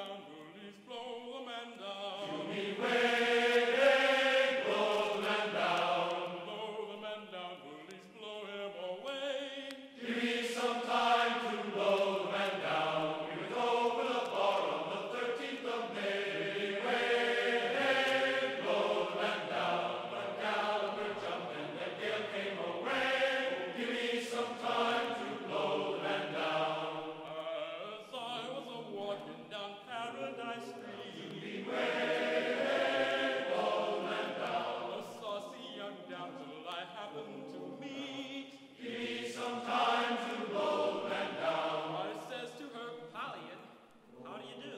down, bullies, blow the man down. To me way, blow the man down. Blow the man down, bullies, blow him away. Give me some time to blow the man down. We went over the bar on the 13th of May. Way, blow the man down. But Gallagher jumped and the gale came away. Give me some time to blow the man down. As I was a-walking down Paradise Street, Blow the man down. a saucy young damsel I happened to meet. Give me some time to blow the man down. I says to her, Pallion, how do you do?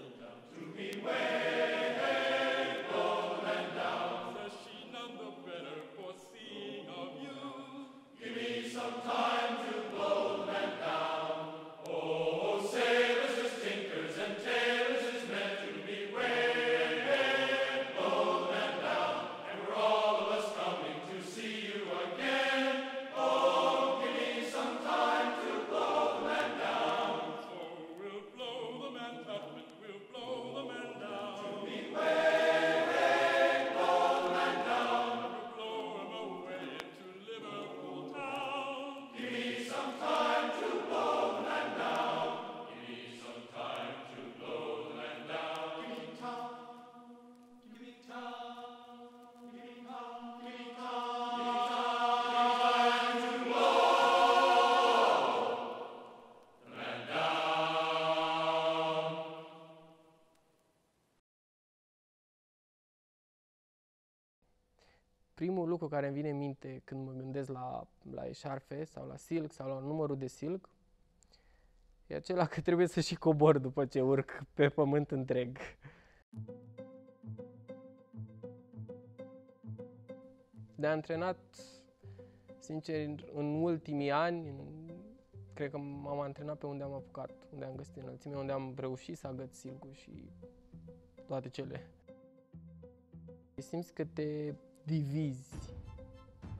To me way, blow the man down. Says she, none the better for seeing of you. Give me some time to blow the man down. Oh, sailors as tinkers and tailors as men to me way, blow the man down. And we're all of us coming to see you again. Oh, give me some time to blow the man down. So we'll blow the man Tupman, we'll blow the man down. Me way, blow the man down. We'll blow him away into Liverpool town. Give me some time to blow the man down. Give me some time to blow the man down. Give me time. Give me time. Give me time. Give me time to blow the man down. Primul lucru care îmi vine în minte când mă gândesc la eșarfe sau la silk sau la numărul de silk e acela că trebuie să și cobor după ce urc pe pământ întreg. De antrenat, sincer, în ultimii ani, cred că m-am antrenat pe unde am apucat, unde am găsit înălțime, unde am reușit să agăț silcul și toate cele. Simți că te divizi,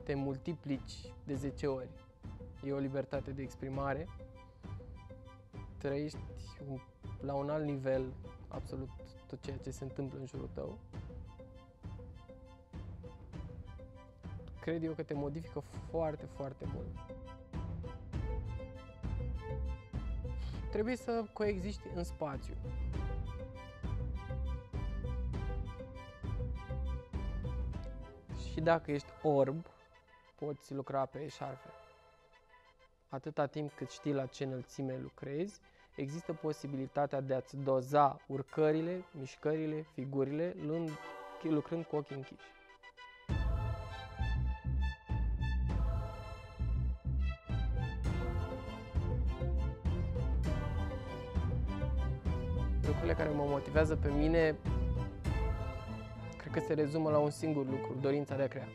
te multiplici de 10 ori. E o libertate de exprimare. Trăiești la un alt nivel absolut tot ceea ce se întâmplă în jurul tău. Cred eu că te modifică foarte, foarte mult. Trebuie să coexiști în spațiu. Și dacă ești orb, poți lucra pe eșarfe. Atâta timp cât știi la ce înălțime lucrezi, există posibilitatea de a-ți doza urcările, mișcările, figurile, lucrând cu ochii închiși. Lucrurile care mă motivează pe mine, cred că se rezumă la un singur lucru, dorința de a crea.